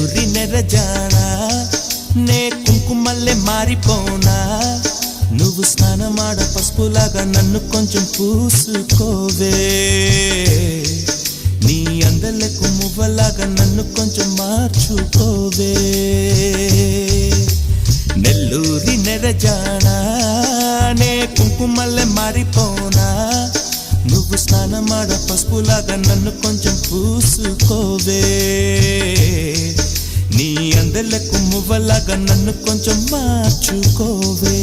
నెల్లూరి నెరజానా నే కుంకుమల్లే మారిపోనా నువ్వు స్నానమాడ పసుపులాగా నన్ను కొంచెం పూసుకోవే నీ అందలకు మువ్వలాగా నన్ను కొంచెం మార్చుకోవే నెల్లూరి నెరజానా నే కుంకుమల్లే మారిపోనా నువ్వు స్నానమాడ పసుపులాగా నన్ను కొంచెం పూసుకోవే నీ అందలకు మువ్వలాగా నన్ను కొంచెం మార్చుకోవే